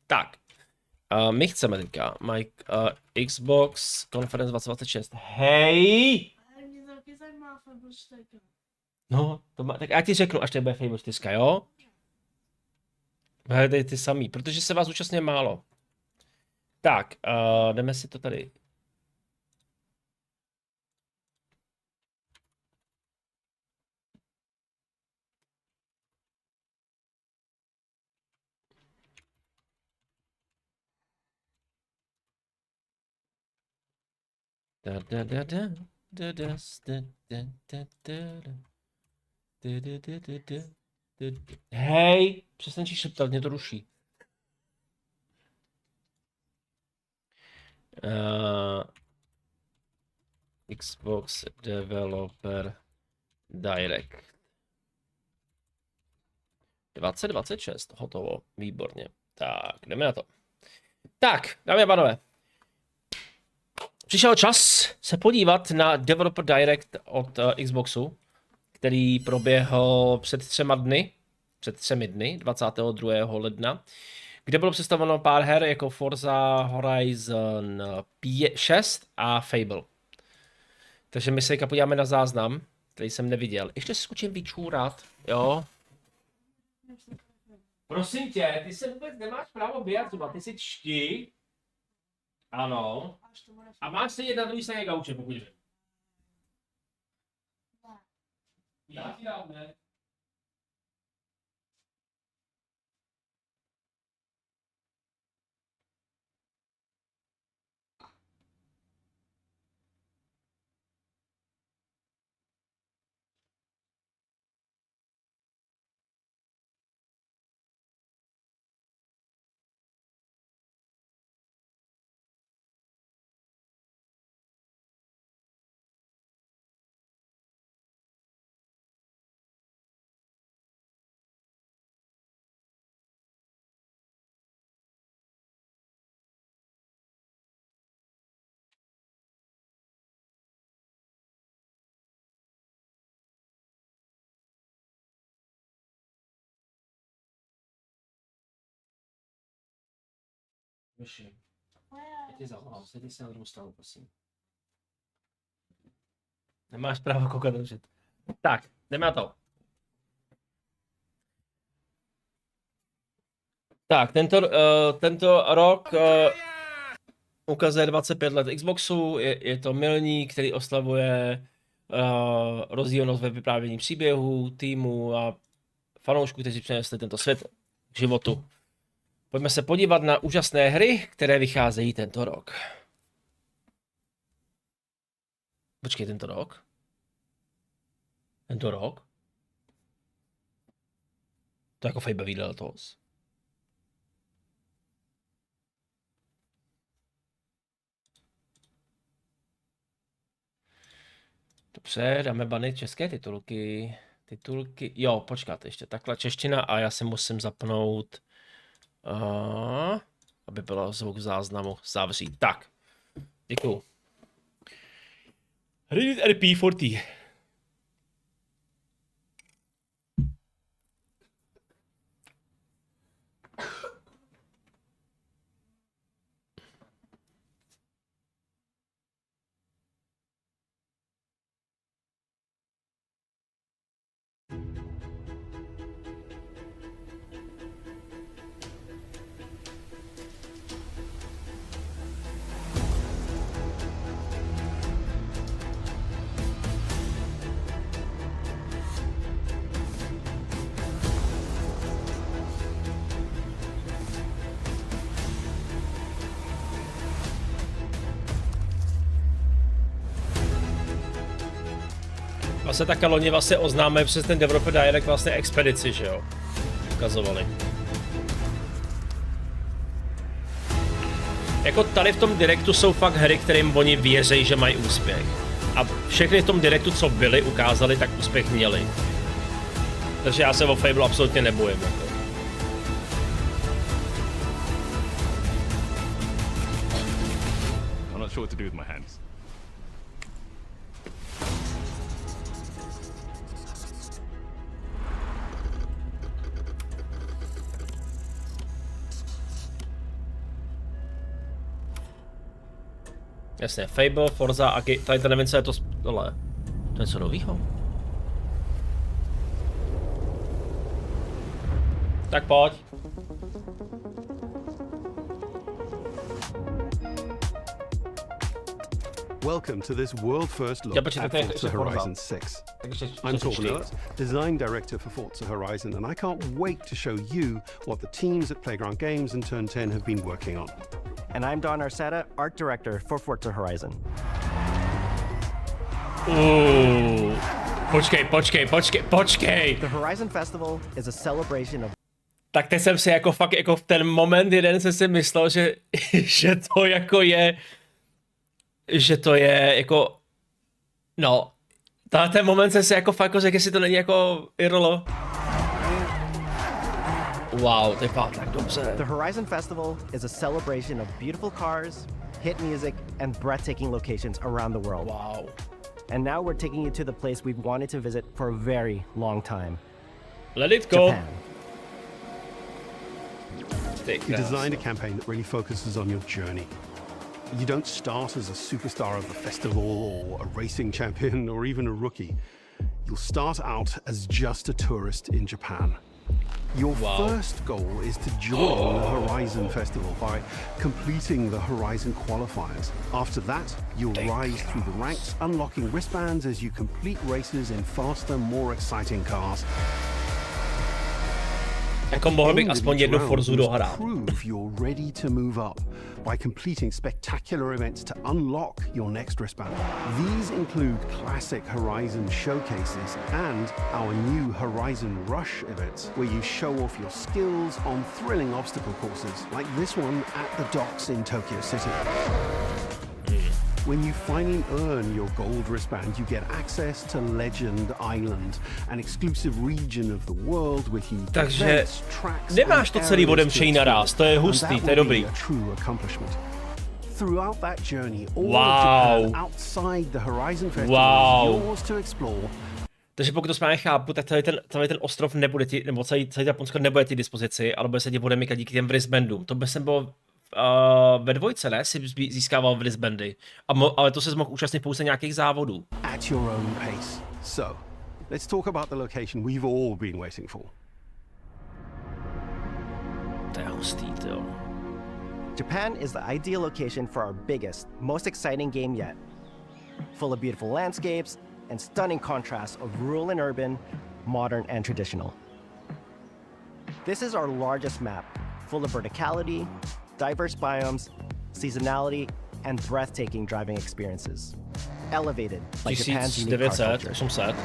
Tak. My chceme teďka Xbox Conference 2026. Hej! Mě to taky zajímá Fable 4. No, tak já ti řeknu, až to bude Fable 4, jo? Hledej ty samý, protože se vás účastně málo. Tak, jdeme si to tady. Hej, přestaň si šeptat, mě to ruší. Xbox Developer Direct 2026, hotovo, výborně. Tak, jdeme na to. Tak, dámy a pánové. Přišel čas se podívat na Developer Direct od Xboxu, který proběhl před 3 dny, 22. ledna, kde bylo představeno pár her jako Forza Horizon 6 a Fable. Takže my se teďka podíváme na záznam, který jsem neviděl. Ještě si zkučím vyčůrat, jo? Prosím tě, ty se vůbec nemáš právo vyjadřovat, ty si čti. Ano. A máš sedět na druhý straně gauče, pokud vím. Já ti dám, ne? Myši. Já tě zavolám, sedni si na druhou stranu, prosím. Nemáš právo koukat do chat. Tak, jdeme na to. Tak, tento rok ukazuje 25 let Xboxu, je to milník, který oslavuje rozdílnost ve vyprávění příběhů, týmu a fanoušků, kteří přinesli tento svět k životu. Pojďme se podívat na úžasné hry, které vycházejí tento rok. Počkej, tento rok? Tento rok? To jako Fable vyjde letos. Dobře, dáme bany české titulky. Jo, počkat, ještě takhle čeština a já si musím zapnout, aby bylo zvuk záznamu zavřít. Tak, děkuju. Reddit RP40. Vlastně tak loni vlastně oznámili přes ten Developer Direct vlastně expedici, že jo? Ukazovali. Jako tady v tom Directu jsou fakt hry, kterým oni věří, že mají úspěch. A všechny v tom Directu, co byly, ukázali, tak úspěch měli. Takže já se o Fable absolutně nebojím. Jako. I'm not sure what to do with my hands. Jasně, Fable, Forza a tady to nevím, co je to tohle. To je co novýho? Tak pojď. Welcome to this world-first look at Forza Horizon 6. I'm Torben Ellis, design director for Forza Horizon, and I can't wait to show you what the teams at Playground Games and Turn 10 have been working on. And I'm Don Arceta, art director for Forza Horizon. Počkej. The Horizon Festival is a celebration of... Tak teď jsem si jako fakt jako v ten moment jeden jsem si myslel, že to jako je, že to je jako, no, ten moment jsem si jako fakt jako řekl, jestli to není jako IRL. Wow, to vypadá tak dobře. The Horizon Festival is a celebration of beautiful cars, hit music, and breathtaking locations around the world. Wow. And now we're taking you to the place we've wanted to visit for a very long time. Let it go. Japan. You designed a campaign that really focuses on your journey. You don't start as a superstar of the festival or a racing champion or even a rookie. You'll start out as just a tourist in Japan. Your first goal is to join the Horizon Festival by completing the Horizon qualifiers. After that, you'll rise through the ranks, unlocking wristbands as you complete races in faster, more exciting cars. Jako mohl bych aspoň jednu Forzu dohrát. Prove you're ready to move up by completing spectacular events to unlock your next wristband. These include classic Horizon showcases and our new Horizon Rush events, where you show off your skills on thrilling obstacle courses, like this one at the docks in Tokyo City. When you finally earn your gold wristband, you get access to Legend Island, an exclusive region of the world with huge events, tracks, nemáš to celý odemčený naraz, to je hustý, to je dobrý. Throughout that journey, all of Japan outside the Horizon Festival is yours to explore. Takže pokud to správně chápu, tak tady ten ostrov nebude ti, nebo celý Japonsko nebude ti dispozici, ale bude se ti odemykat díky těm wristbandům. To by jsem byl ve dvojce, ne? Si získával wristbandy. Ale to se mohl účastnit pouze nějakých závodů. At your own pace. So, let's talk about the location we've all been waiting for. To je hustý, jo. Japan is the ideal location for our biggest, most exciting game yet. Full of beautiful landscapes and stunning contrasts of rural and urban, modern and traditional. This is our largest map, full of verticality, diverse biomes, seasonality, and breathtaking driving experiences. Elevated by Japan's unique car culture. 800,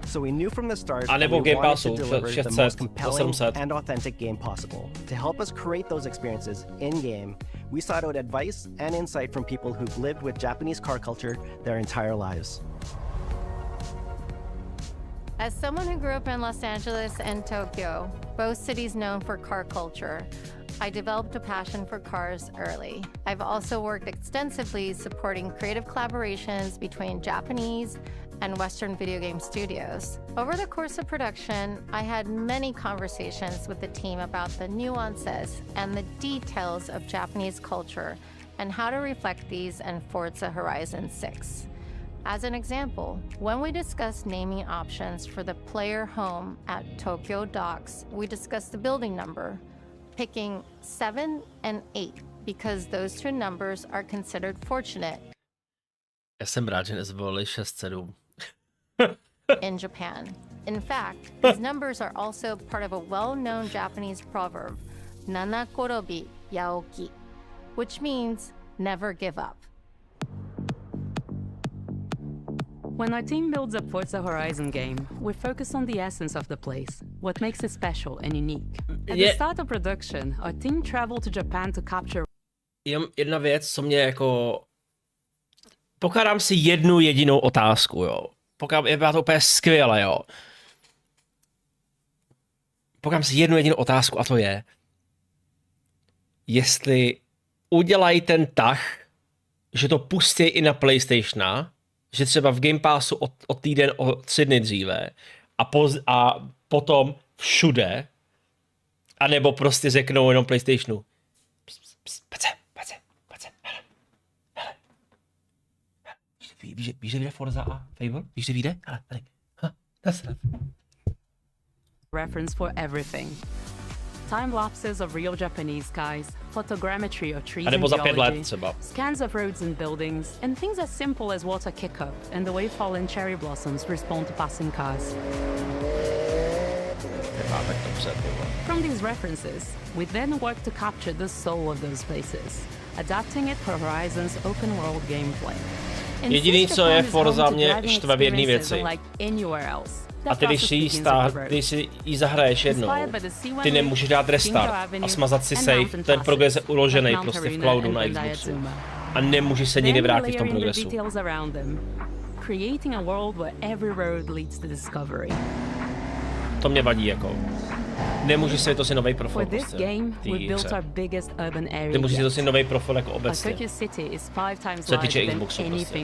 So we knew from the start that we Game wanted Passu, to deliver the 600, most compelling 700. and authentic game possible. To help us create those experiences in-game, we sought out advice and insight from people who've lived with Japanese car culture their entire lives. As someone who grew up in Los Angeles and Tokyo, both cities known for car culture, I developed a passion for cars early. I've also worked extensively supporting creative collaborations between Japanese and Western video game studios. Over the course of production, I had many conversations with the team about the nuances and the details of Japanese culture and how to reflect these in Forza Horizon 6. As an example, when we discussed naming options for the player home at Tokyo Docks, we discussed the building number, picking 7 and 8 because those two numbers are considered fortunate. Já jsem rád, že nezvolili 6-7. In Japan. In fact, these numbers are also part of a well-known Japanese proverb, Nanakorobi Yaoki, which means never give up. When our team builds a Forza Horizon game, we focus on the essence of the place, what makes it special and unique. At the start of production, our team traveled to Japan to capture... Jedna věc, co mě jako... Pokládám si jednu jedinou otázku, jo. Je to úplně skvěle, jo. Pokládám si jednu jedinou otázku a to je, jestli udělají ten tah, že to pustí i na PlayStationa, že třeba v Game Passu o týden, o 3 dny dříve a potom všude, anebo prostě řeknou jenom PlayStationu. Pojď sem, Víš, že vyjde Forza a Fable? Víš, že vyjde? Ale tady. Reference for everything. Time lapses of real Japanese skies, photogrammetry of trees A nebo and za 5 let geology, třeba. scans of roads and buildings, and things as simple as water kick-up and the way fallen cherry blossoms respond to passing cars. From these references, we then work to capture the soul of those places, adapting it for Horizon's open world gameplay. And Jediný, since co je Japan is Forza, home to mě driving štve v jedné experiences věci. unlike anywhere else, A ty, když si ji zahraješ jednou, ty nemůžeš dát restart a smazat si save, ten progres je uložený prostě v cloudu na Xboxu. A nemůžeš se nikdy vrátit v tom progresu. To mě vadí jako. Nemůžeš si to si novej profil prostě. Nemůžeš si to si novej profil jako obecně. Co se týče Xboxu prostě.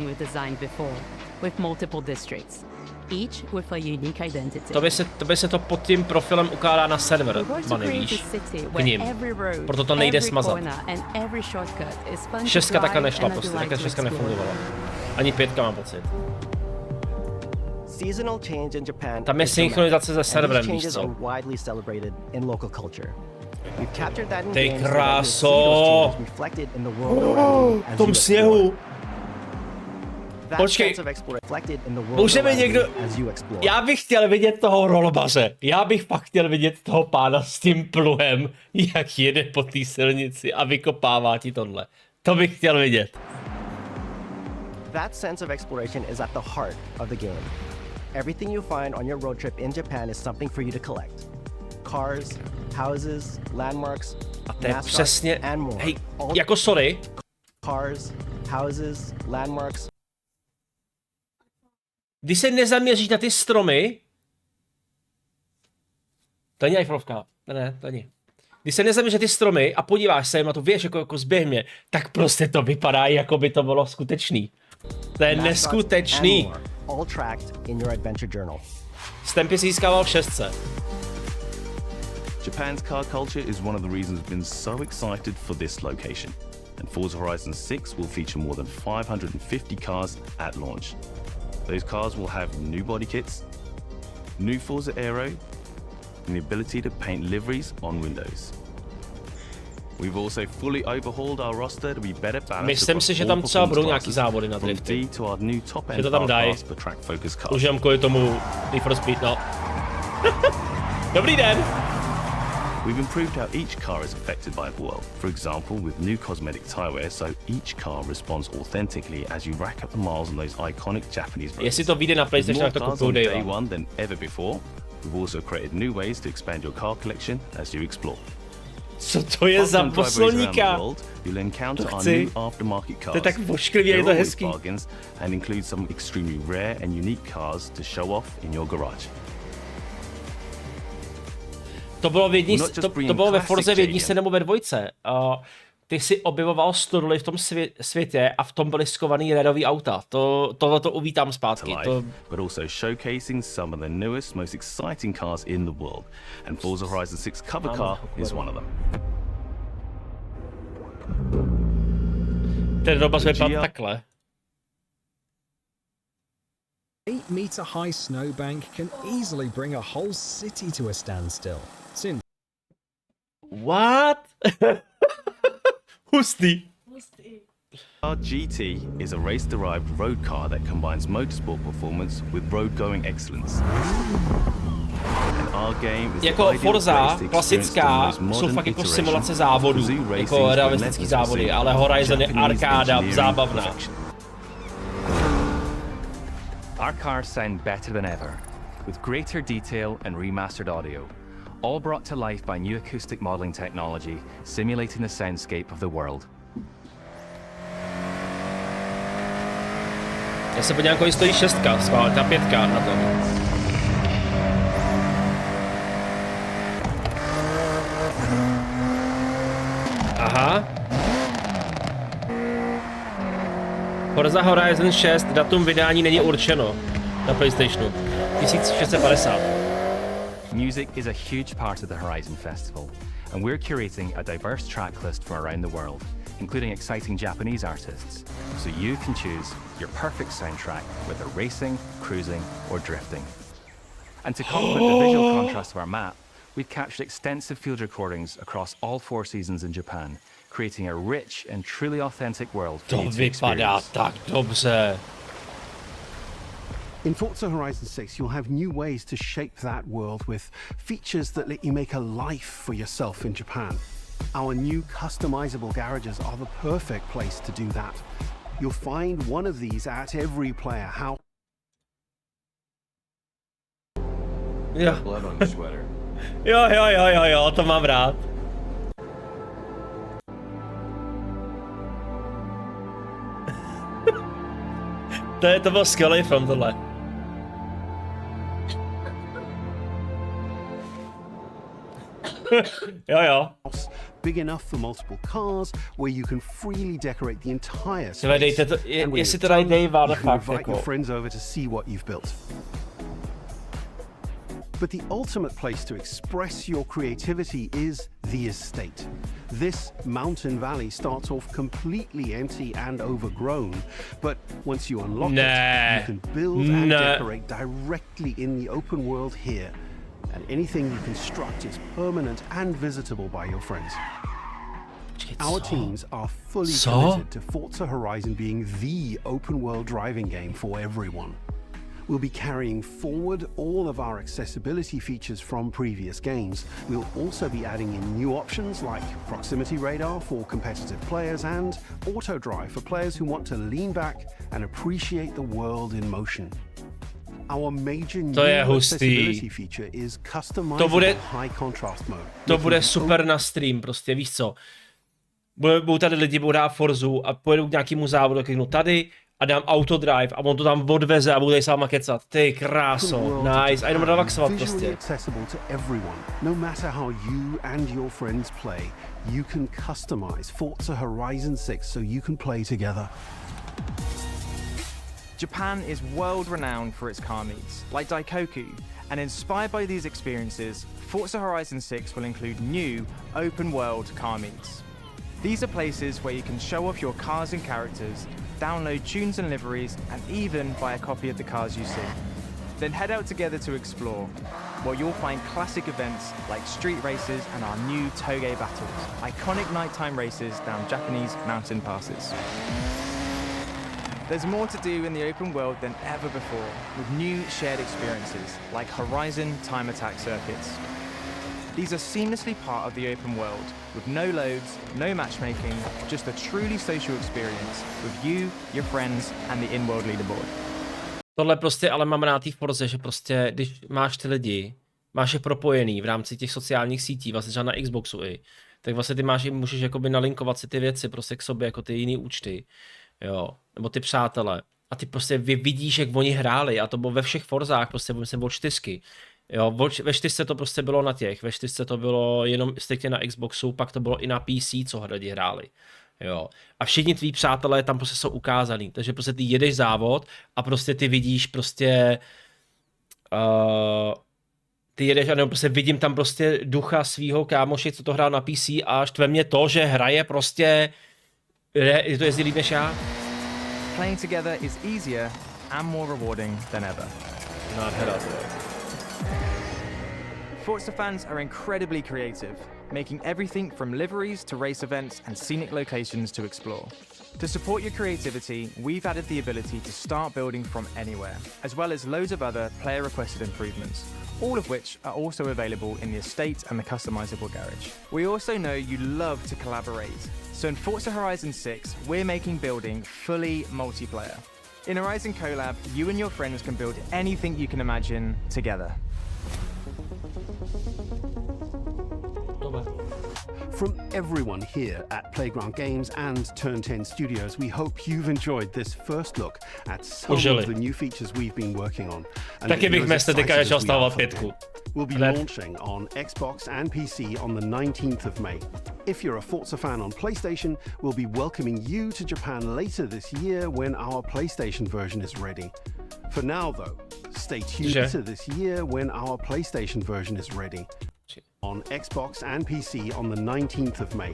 Each with a unique identity. To by se to pod tím profilem ukládá na server, Bunny, víš, k ním. Proto to nejde smazat. 6 takhle nešla prostě, takhle 6 nefungovala. Ani 5 mám pocit. Seasonal change in Japan Tam je synchronizace se serverem, víš co. Ty kráso! V tom sněhu! Počkej, můžeme někdo... Já bych chtěl vidět toho rolbaře. Já bych fakt chtěl vidět toho pána s tím pluhem, jak jede po té silnici a vykopává ti tohle. To bych chtěl vidět. That sense of exploration is at the heart of the game. Everything you find on your road trip in Japan is something for you to collect. Cars, houses, landmarks, a to je přesně... Hej, jako sorry. Cars, houses, landmarks. Když se nezaměříš na ty stromy... To není iPhoneovka. Ne, to není. Když se nezaměříš na ty stromy a podíváš se na tu věž jako zběhně, tak prostě to vypadá, jako by to bylo skutečný. To je neskutečný. Stampy si získával v 6. Japan's car culture is one of the reasons we've been so excited for this location. And Forza Horizon 6 will feature more than 550 cars at launch. Those cars will have new body kits, new Forza Aero, and the ability to paint liveries on windows. We've also fully overhauled our roster to be better balanced. Myslím si, že tam třeba budou nějaký závody na drifty. Že to tam dají. Už jenom kvůli tomu Need for Speed, no. Dobrý den! We've improved how each car is affected by the world. For example, with new cosmetic tire wear, so each car responds authentically as you rack up the miles on those iconic Japanese roads. Jestli to vyjde na PlayStation, tak to kupuju day one than ever before. We've also created new ways to expand your car collection as you explore. Co to je za posloníka? You'll encounter our new aftermarket cars. To je tak vošklivě, je to hezký. And include some extremely rare and unique cars to show off in your garage. To bylo, to bylo ve Forze v 1 nebo ve 2. Ty si objevoval stodoly v tom světě a v tom byly skovaný redový auta. Tohle to uvítám zpátky. But also showcasing some of the newest, most exciting cars in the world. And Forza Horizon 6 cover car is one of them. Ten robot vypadá takhle. 8-meter high snowbank can easily bring a whole city to a standstill. What? Hustý. Our GT is a race-derived road car that combines motorsport performance with road-going excellence. And our game is jako Forza, klasická, jsou fakt jako simulace závodů, jako realistický závody, ale Horizon je arkáda, zábavná. Our cars sound better than ever, with greater detail and remastered audio, all brought to life by new acoustic modeling technology, simulating the soundscape of the world. Já se podívám, kolik stojí 6, ta 5 na tom. Aha. Forza Horizon 6, datum vydání není určeno na PlayStationu. 1650. Music is a huge part of the Horizon Festival, and we're curating a diverse track list from around the world, including exciting Japanese artists, so you can choose your perfect soundtrack, whether racing, cruising, or drifting. And to complement the visual contrast of our map, we've captured extensive field recordings across all 4 seasons in Japan, creating a rich and truly authentic world for you to experience. Tak dobře. In Forza Horizon 6, you'll have new ways to shape that world with features that let you make a life for yourself in Japan. Our new customizable garages are the perfect place to do that. You'll find one of these at every player house. Jo. Blood on your sweater. Jo, to mám rád. To byl skvělý film tohle. Jo. Big enough for multiple cars, where you can freely decorate the entire space. Dejte to, jestli to dají Davea, you can fakt invite jako. your friends over to see what you've built. But the ultimate place to express your creativity is the estate. This mountain valley starts off completely empty and overgrown, but once you unlock it, you can build and decorate directly in the open world here. And anything you construct is permanent and visitable by your friends. Our teams are fully committed to Forza Horizon being the open world driving game for everyone. We'll be carrying forward all of our accessibility features from previous games. We'll also be adding in new options like proximity radar for competitive players and auto drive for players who want to lean back and appreciate the world in motion. Our major new accessibility feature is customizable high contrast mode. To bude super na stream, prostě víš co. Budou tady lidi, budou dát Forzu a pojedou k nějakému závodu, kliknu tady a dám autodrive a on to tam odveze a budu tady sám kecat. Ty kráso, nice. A jenom relaxovat prostě. No matter how you and your friends play, you can customize Forza Horizon 6 so you can play together. Japan is world-renowned for its car meets, like Daikoku, and inspired by these experiences, Forza Horizon 6 will include new, open-world car meets. These are places where you can show off your cars and characters, download tunes and liveries, and even buy a copy of the cars you see. Then head out together to explore, where you'll find classic events like street races and our new Toge battles, iconic nighttime races down Japanese mountain passes. There's more to do in the open world than ever before, with new shared experiences like Horizon Time Attack circuits. These are seamlessly part of the open world, with no loads, no matchmaking, just a truly social experience with you, your friends, and the in-world leaderboard. Tohle prostě ale mám rád té Forze, že prostě, když máš ty lidi, máš je propojený v rámci těch sociálních sítí, vlastně třeba na Xboxu i, tak vlastně ty můžeš jakoby nalinkovat si ty věci prostě k sobě, jako ty jiný účty. Jo, nebo ty přátelé. A ty prostě vidíš, jak oni hráli, a to bylo ve všech Forzách, prostě myslím o 4. Jo, ve 4 to prostě bylo na těch, ve 4 to bylo jenom striktně na Xboxu, pak to bylo i na PC, co lidi hráli. Jo. A všichni tví přátelé tam prostě jsou ukázaný, takže prostě ty jedeš závod a prostě ty vidíš prostě ty jedeš a nebo prostě vidím tam prostě ducha svýho kámoše, co to hrál na PC a štve mě to, že hraje prostě to jezdí líp než já. Playing together is easier and more rewarding than ever. Forza fans are incredibly creative, making everything from liveries to race events and scenic locations to explore. To support your creativity, we've added the ability to start building from anywhere, as well as loads of other player-requested improvements, all of which are also available in the estate and the customizable garage. We also know you love to collaborate, so in Forza Horizon 6, we're making building fully multiplayer. In Horizon Collab, you and your friends can build anything you can imagine together. From everyone here at Playground Games and Turn 10 Studios, we hope you've enjoyed this first look at some of the new features we've been working on. Taky bych měl teďka začal stávat 5. We'll be launching on Xbox and PC on the 19th of May. If you're a Forza fan on PlayStation, we'll be welcoming you to Japan later this year when our PlayStation version is ready. For now, though, stay tuned to this year when our PlayStation version is ready. On Xbox and PC on the 19th of May.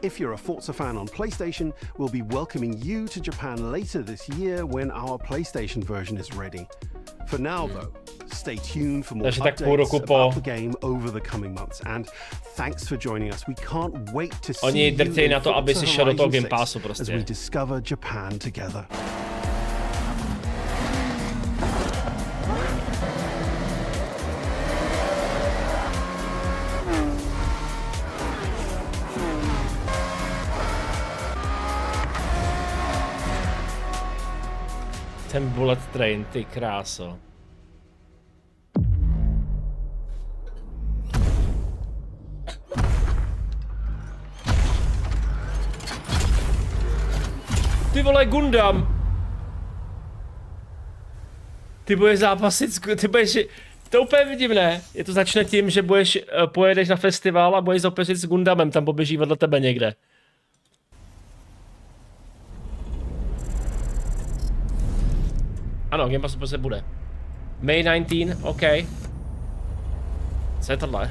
If you're a Forza fan on PlayStation, we'll be welcoming you to Japan later this year when our PlayStation version is ready. For now, though, stay tuned for more updates about the game over the coming months. And thanks for joining us. We can't wait to see you in Forza Horizon 6 as we discover Japan together. Ten bullet train, ty kráso. Ty vole, Gundam! Ty budeš zápasit, ty budeš... To úplně divné. Je to začne tím, že pojedeš na festival a budeš zápasit s Gundamem, tam poběží vedle tebe někde. Ano, Game Passu prostě bude. May 19, OK. Co je tohle?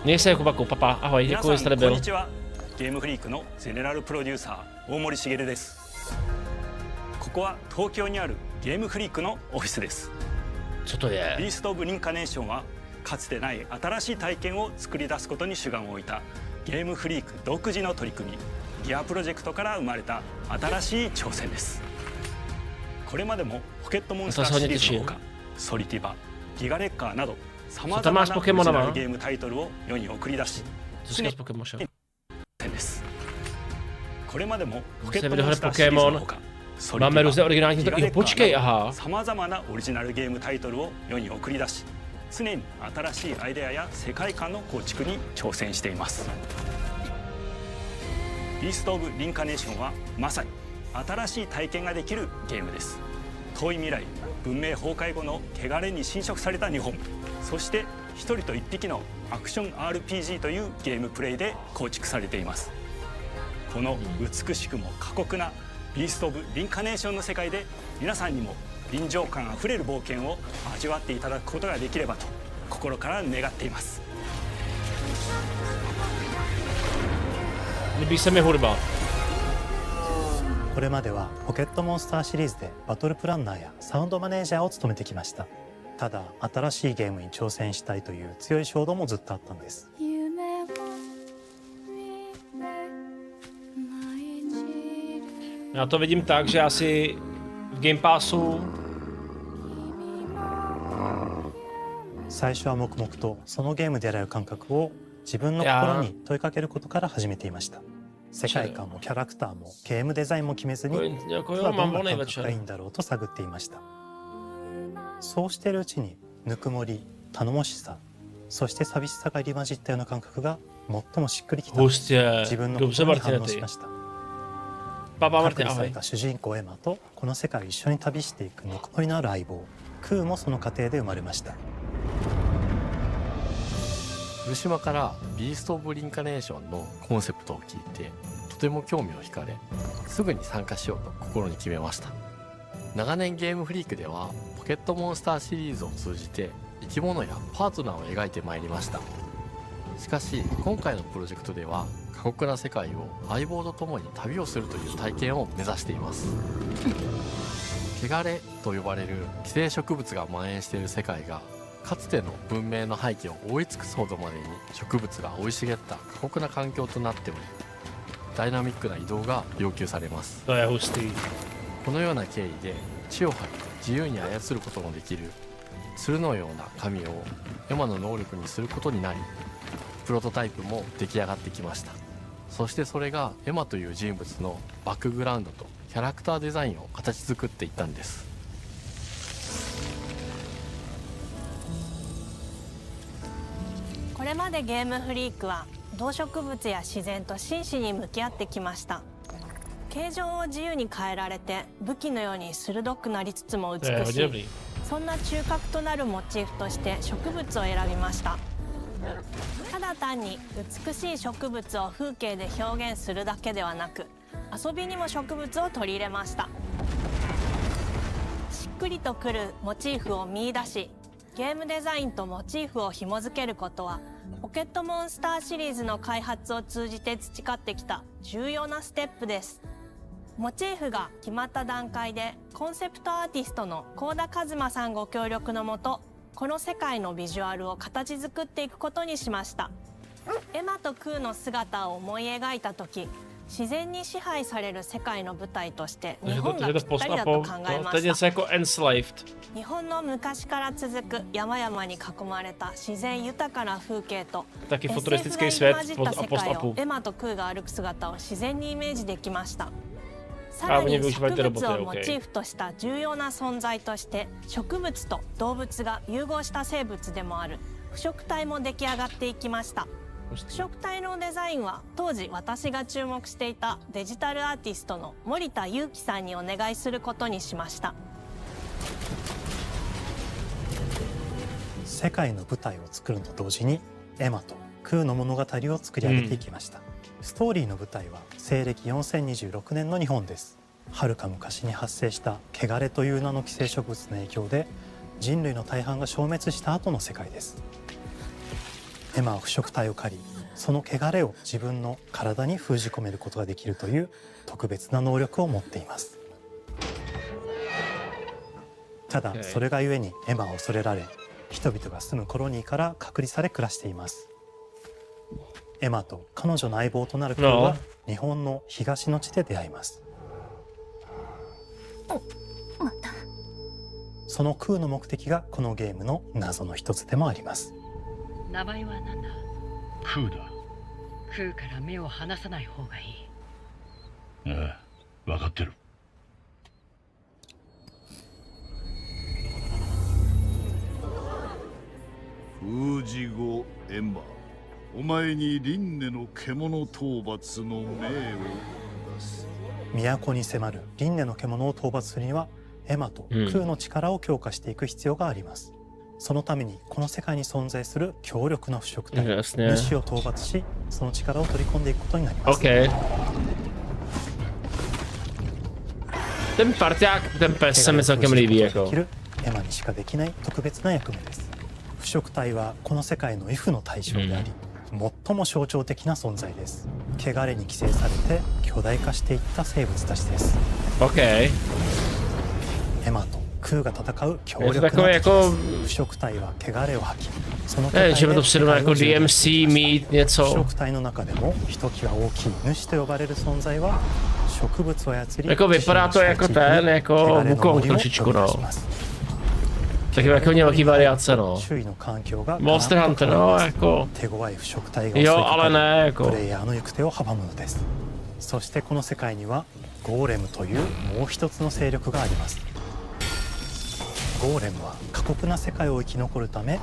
Měj se, Jakubaku, papa, ahoj, děkuji, že jste tady byl. Gamefreak のゼネラルプロデューサー大森茂です。ここは東京にあるゲームフリークのオフィスです。Co to je? ビースト・オブ・リンカネーションはかつてない新しい体験を作り出すことに主眼を置いたゲームフリーク独自の取り組みギアプロジェクトから生まれた新しい挑戦です。これまでもポケットモンスターシリーズのほかソリティバ、ギガレッカーなどさまざまなオリジナルゲームタイトルを世に送り出し常に挑戦です。これまでもポケットモンスターシリーズのほかMáme různé originální jo, počkej, aha. さまざまなオリジナルゲームタイトルを世に送り出し常に新しいアイデアや世界観の構築に挑戦しています。ビースト・オブ・リンカネーションはまさに新しい体験ができるゲームです。遠い未来、文明崩壊後の汚れに侵食された日本、そして一人と一匹のアクション RPG というゲームプレイで構築されています。この美しくも過酷なビースト・オブ・リンカネーションの世界で皆さんにも臨場感あふれる冒険を味わっていただくことができればと心から願っています。これまではポケットモンスターシリーズでバトルプランナーやサウンドマネージャーを務めてきました。ただ新しいゲームに挑戦したいという強い衝動もずっとあったんです。Já to vidím tak, že asi v Game Passu 最初は黙々とそのゲームである感覚を自分の心に問いかけることから始めていました。世界観もキャラクターもゲームデザインも決めずにどんな感覚がいいんだろうと探っていました。そうしているうちにぬくもり、頼もしさ、そして寂しさが入り混じったような感覚が最もしっくりきた自分の心に反応しました。隔離された主人公エマとこの世界を一緒に旅していくぬくもりのある相棒クーもその過程で生まれました。古島からビースト・オブ・リンカネーションのコンセプトを聞いてとても興味を惹かれすぐに参加しようと心に決めました。長年ゲームフリークではポケットモンスターシリーズを通じて生き物やパートナーを描いてまいりました。しかし今回のプロジェクトでは過酷な世界を相棒と共に旅をするという体験を目指しています。汚れと呼ばれる寄生植物が蔓延している世界がかつての文明の背景を覆い尽くすほどまでに植物が生い茂った過酷な環境となっておりダイナミックな移動が要求されます。このような経緯で地を張って自由に操ることのできる鶴のような神をエマの能力にすることになりプロトタイプも出来上がってきました。そしてそれがエマという人物のバックグラウンドとキャラクターデザインを形作っていったんです。これまでゲームフリークは動植物や自然と真摯に向き合ってきました。形状を自由に変えられて武器のように鋭くなりつつも美しい、そんな中核となるモチーフとして植物を選びました。ただ単に美しい植物を風景で表現するだけではなく、遊びにも植物を取り入れました。しっくりとくるモチーフを見出し、ゲームデザインとモチーフを紐付けることはポケットモンスターシリーズの開発を通じて培ってきた重要なステップです。モチーフが決まった段階でコンセプトアーティストの幸田一馬さんご協力のもと、この世界のビジュアルを形作っていくことにしました。エマとクーの姿を思い描いた時、自然に支配される世界の舞台として日本がぴったりだと考えました。日本の昔から続く山々に囲まれた自然豊かな風景と SF が入り混じった世界をエマとクーが歩く姿を自然にイメージできました。さらに植物をモチーフとした重要な存在として植物と動物が融合した生物でもある腐植体も出来上がっていきました。腐植体のデザインは当時私が注目していたデジタルアーティストの森田裕樹さんにお願いすることにしました。世界の舞台を作ると同時にエマとクーの物語を作り上げていきました。ストーリーの舞台は西暦4026年の日本です。はるか昔に発生した汚れという名の寄生植物の影響で人類の大半が消滅した後の世界です。エマは腐植体を狩り、その汚れを自分の体に封じ込めることができるという特別な能力を持っています。ただそれがゆえにエマは恐れられ、人々が住むコロニーから隔離され暮らしています。エマと彼女の相棒となるクーは日本の東の地で出会います。そのクーの目的がこのゲームの謎の一つでもあります。名前は何だ？クーだ。クーから目を離さない方がいい。ああ、分かってる。封じ後エマ、お前に輪廻の獣討伐の命を出す。都に迫る輪廻の獣を討伐するにはエマとクーの力を強化していく必要があります。そのためにこの世界に存在する強力な腐植体、主を討伐し、その力を取り込んでいくことになります。Ten parťák, ten pes se mi celkem líbí jako. エマにしかできない特別な役目です。腐植体はこの世界の F の対象であり、最も象徴的な存在です。汚れに寄生されて巨大化していった生物たちです。エマとクーが戦う強力な敵です。腐植体は汚れを吐き、その世界で腐植体の中でもひときわ大きい主と呼ばれる存在は植物を操り、jako vypadá to jako ten, jako Wukong trošičku, no. Taky hodně velký variace, no. Monster Hunter, no, jako. Jo, ale ne, jako. そしてこの世界にはゴーレムというもう一つの勢力があります。ゴーレムは過酷な世界を生き残るため、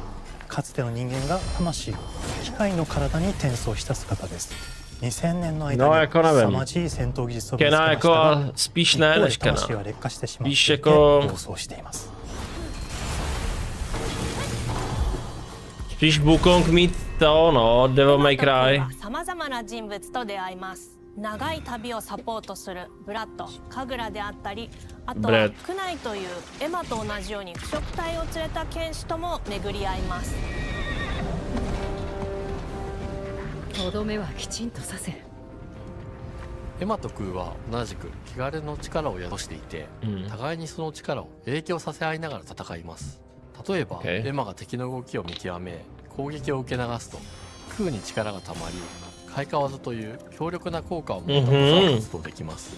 かつての人間が魂を機械の体に転送した姿です。2000年の間に凄まじい戦闘技術を見つけましたが、一方で魂は劣化してしまって暴走しています。Spíš Wukong mít to, no, Devil May Cry. 様々な人物と出会います。長い旅をサポートするブラッド、カグラであったり、あとはクナイというエマと同じように腐植体を連れた剣士とも巡り合います。とどめはきちんとさせ。エマとクーは同じく汚れの力を宿していて、互いにその力を影響させ合いながら戦います。例えば、エマが敵の動きを見極め攻撃を受け流すとクーに力がたまり、開花技という強力な効果を持った技を発動できます。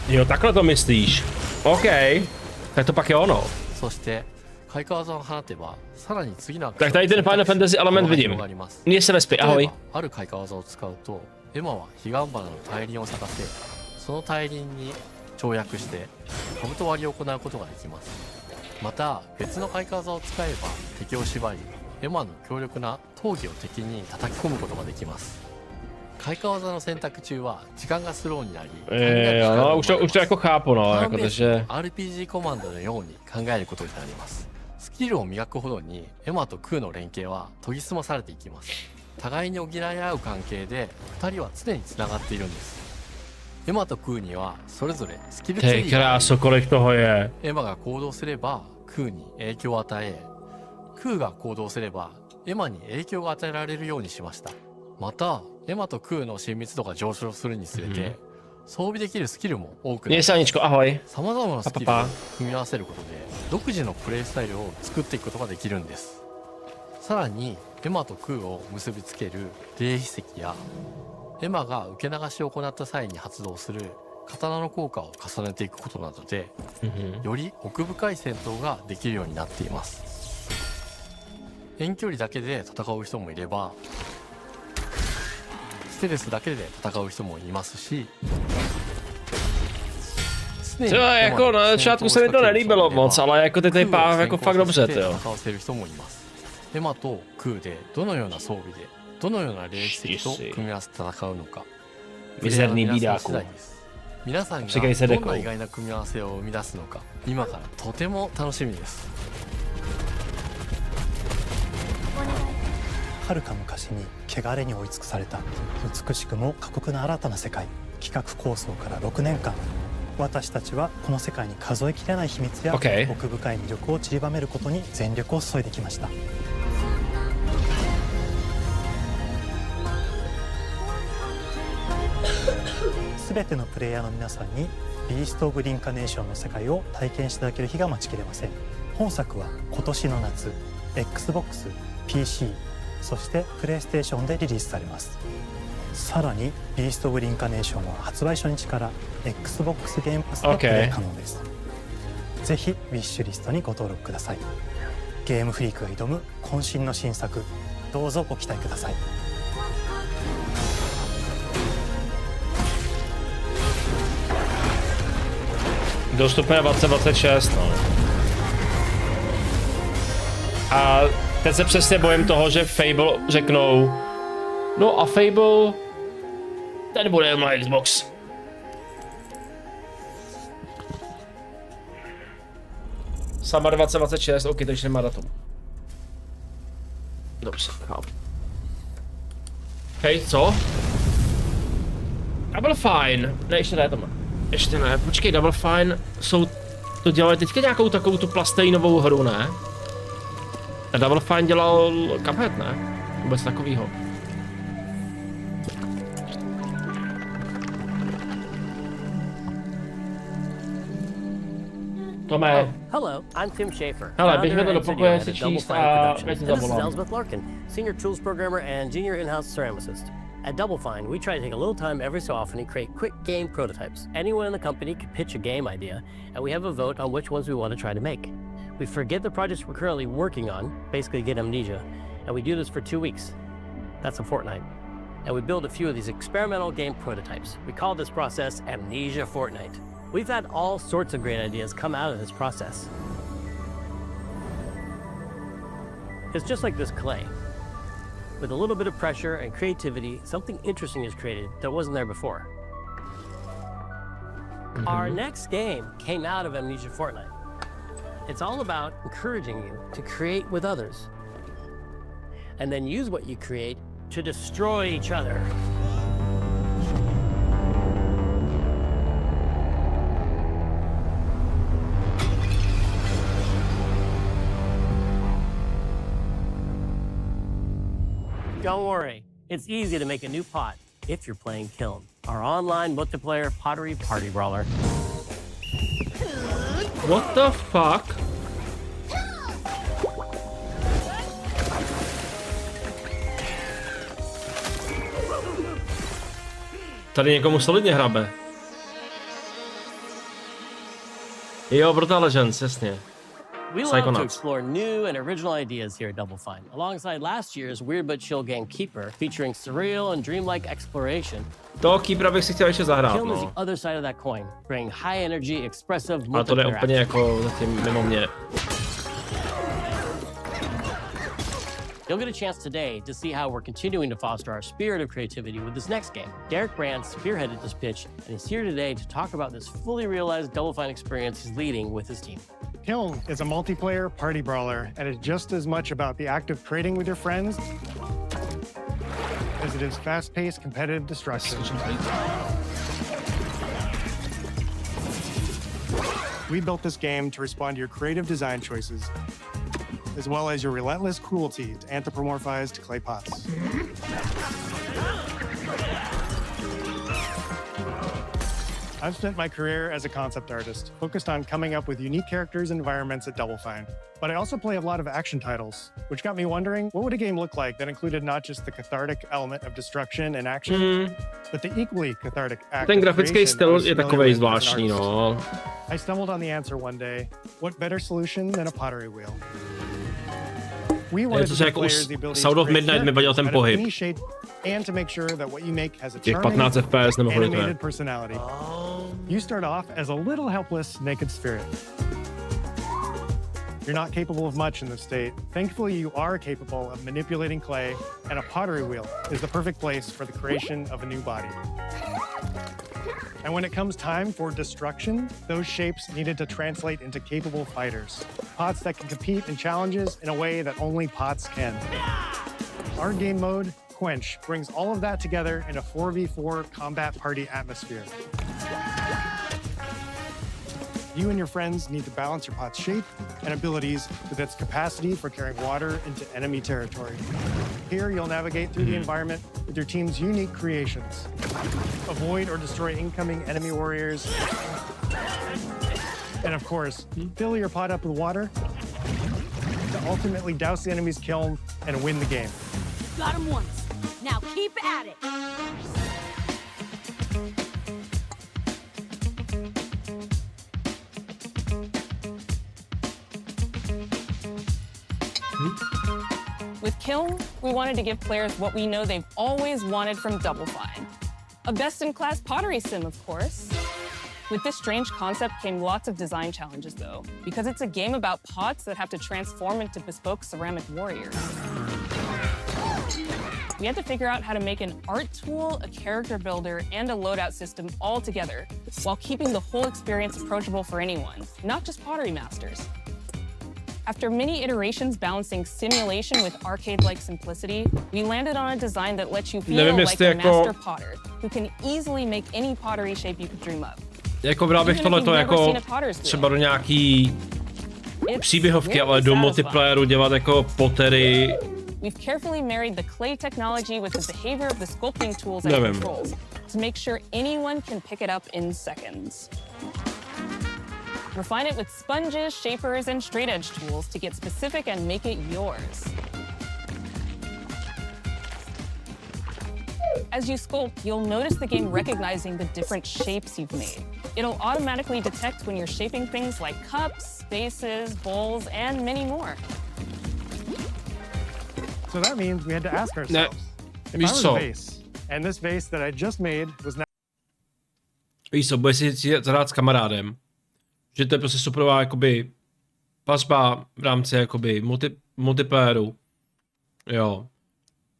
Jo, takhle to myslíš. OK. Tak to pak je ono. そして開花技を放てばさらに次の Tak tady ten Final Fantasy element vidím. Mně se nespí, ahoj. ある開花技を使うとエマは彼岸花の大輪を咲かせ、その大輪に跳躍して兜割りを行うことができます。また別の開花技を使えば敵を縛り、エマの強力な闘技を敵に叩き込むことができます。開花技の選択中は時間がスローになり、no, už to jako chápu, no, jako takže RPG コマンドのように考えることになります。スキルを磨くほどにエマとクーの連携は研ぎ澄まされていきます。互いに補い合う関係で2人は常につながっているんです。エマとクーにはそれぞれスキルツリーがあり、エマが行動すればクーに影響を与え、クーが行動すればエマに影響が与えられるようにしました。またエマとクーの親密度が上昇するにつれて、装備できるスキルも多くなり、さまざまなスキルを組み合わせることで独自のプレイスタイルを作っていくことができるんです。さらにエマとクーを結びつける霊秘石やエマが受け流しを行った際に発動する刀の効果を重ねていくことなどで、より奥深い戦闘ができるようになっています。遠距離だけで戦う人もいれば、ステルスだけで戦う人もいますし、Co jako na začátku se mi to nelíbilo moc, ale jako ty pár jako fakt dobře, to jo. エマとクーでどのような装備でどのような霊石と組み合わせて戦うのか、Mizerný bídáku. 皆さんがどんな意外な組み合わせを生み出すのか、今からとても楽しみです。はるか昔に汚れに追い尽くされた美しくも過酷な新たな世界。企画構想から6年間、私たちはこの世界に数えきれない秘密や奥深い魅力を散りばめることに全力を注いできました。全てのプレイヤーの皆さんにビースト・オブ・リンカネーションの世界を体験していただける日が待ちきれません。本作は今年の夏 XBOX、PC、そしてプレイステーションでリリースされます。さらにビースト・オブ・リンカネーションは発売初日から XBOX ゲームパスでプレイ可能です。ぜひウィッシュリストにご登録ください。ゲームフリークが挑む渾身の新作、どうぞご期待ください。Dostupné 2026, no. A teď se přesně bojím toho, že Fable řeknou, no a Fable, ten bude na Xbox. Sama 2026, ok, takže nemá datum. Dobře, chápu. Hej, co? Double Fine. Ne, ještě ne, tohle. Ještě ne, počkej, Double Fine jsou, to dělali teďka nějakou takovou tu plastejnovou hru, ne? A Double Fine dělal Cuphead, ne? Vůbec takovýho. Tome. Hello, I'm Tim Schafer. Hele, běžme to do pokoje si číst a věc zavolám. This is Elizabeth Larkin, Senior Tools Programmer and Junior In-House Ceramicist. At Double Fine, we try to take a little time every so often and create quick game prototypes. Anyone in the company can pitch a game idea, and we have a vote on which ones we want to try to make. We forget the projects we're currently working on, basically get amnesia, and we do this for 2 weeks. That's a fortnight. And we build a few of these experimental game prototypes. We call this process Amnesia Fortnight. We've had all sorts of great ideas come out of this process. It's just like this clay. With a little bit of pressure and creativity, something interesting is created that wasn't there before. Our next game came out of Amnesia Fortnight. It's all about encouraging you to create with others, and then use what you create to destroy each other. Don't worry, it's easy to make a new pot if you're playing Kiln, our online multiplayer pottery party brawler. What the fuck? Tady někomu solidně hrabe. Jo, Brutal Legends, jasně. We love to explore new and original ideas here at Double Fine, alongside last year's Weird But Chill game Keeper, featuring surreal and dreamlike exploration. Toho Keepera bych si chtěl ještě zahrát, Kiln is no. the other side of that coin, bringing high energy, expressive Ale to jde multiplayer úplně action. jako zatím mimo mě. You'll get a chance today to see how we're continuing to foster our spirit of creativity with this next game. Derek Brand spearheaded this pitch, and he's here today to talk about this fully realized Double Fine experience he's leading with his team. Kiln is a multiplayer party brawler, and it's just as much about the act of creating with your friends as it is fast-paced, competitive destruction. We built this game to respond to your creative design choices, as well as your relentless cruelty to anthropomorphized clay pots. I've spent my career as a concept artist, focused on coming up with unique characters and environments at Double Fine. But I also play a lot of action titles, which got me wondering, what would a game look like that included not just the cathartic element of destruction and action, but the equally cathartic act Ten of grafický creation styl I was je familiar takovej with as an zvláštní, artist. no. I stumbled on the answer one day. What better solution than a pottery wheel? We wanted to Což give jako players the ability Sound to of create Midnight mi vadil ten characters out of pohyb. any shape and to make sure that what you make has a Těch charming, 15 FPS nemohli to animated je. personality. You start off as a little helpless naked spirit. You're not capable of much in this state. Thankfully, you are capable of manipulating clay, and a pottery wheel is the perfect place for the creation of a new body. And when it comes time for destruction, those shapes needed to translate into capable fighters. Pots that can compete in challenges in a way that only pots can. Our game mode, Quench, brings all of that together in a 4v4 combat party atmosphere. You and your friends need to balance your pot's shape and abilities with its capacity for carrying water into enemy territory. Here, you'll navigate through the environment with your team's unique creations. Avoid or destroy incoming enemy warriors. And of course, fill your pot up with water to ultimately douse the enemy's kiln and win the game. Got him once. Now keep at it. With Kiln, we wanted to give players what we know they've always wanted from Double Fine. A best-in-class pottery sim, of course. With this strange concept came lots of design challenges, though, because it's a game about pots that have to transform into bespoke ceramic warriors. We had to figure out how to make an art tool, a character builder, and a loadout system all together, while keeping the whole experience approachable for anyone, not just pottery masters. After many iterations balancing simulation with arcade-like simplicity, we landed on a design that lets you feel like a master potter, who can easily make any pottery shape you could dream of. Jako bral bych tohleto jako třeba do nějaký příběhovky, ale do multiplayeru dělat jako pottery. We've carefully married the clay technology with the behavior of the sculpting tools and controls to make sure anyone can pick it up in seconds. Refine it with sponges, shapers, and straight edge tools to get specific and make it yours. As you sculpt, you'll notice the game recognizing the different shapes you've made. It'll automatically detect when you're shaping things like cups, vases, bowls, and many more. So that means we had to ask ourselves, if I was a vase, and this vase that I just made was now... Víš co, bude si zahrát s kamarádem, že to je prostě superová jakoby vazba v rámci jakoby multiplayeru, jo.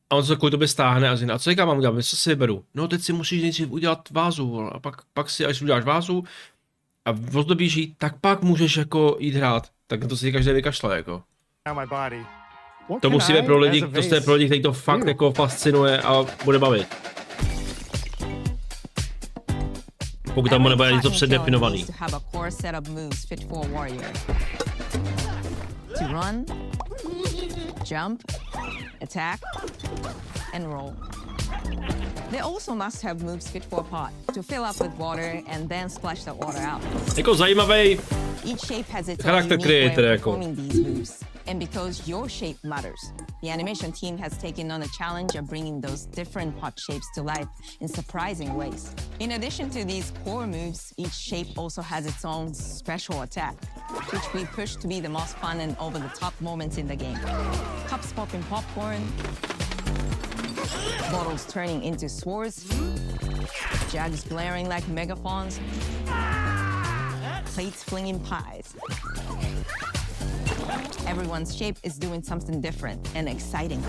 A on se kvůli tobě stáhne a říká, a co já mám udělat, co si vyberu? No teď si musíš nejdřív udělat vázu a pak si, až uděláš vázu a ozdobíš ji, tak pak můžeš jako jít hrát. Tak to si každý vykašle, jako. To musí být pro lidi, to je pro lidi, kteří to fakt jako fascinuje a bude bavit. Pokud tam nebude něco předdefinovaný. To run, jump, attack, and roll. They also must have moves fit for a pot to fill up with water and then splash that water out. Jako zajímavý charakter creator jako. And because your shape matters, the animation team has taken on a challenge of bringing those different pot shapes to life in surprising ways. In addition to these core moves, each shape also has its own special attack, which we push to be the most fun and over-the-top moments in the game. Cups popping popcorn, bottles turning into swords, jugs glaring like megaphones, plates flinging pies. Everyone's shape is doing something different and exciting.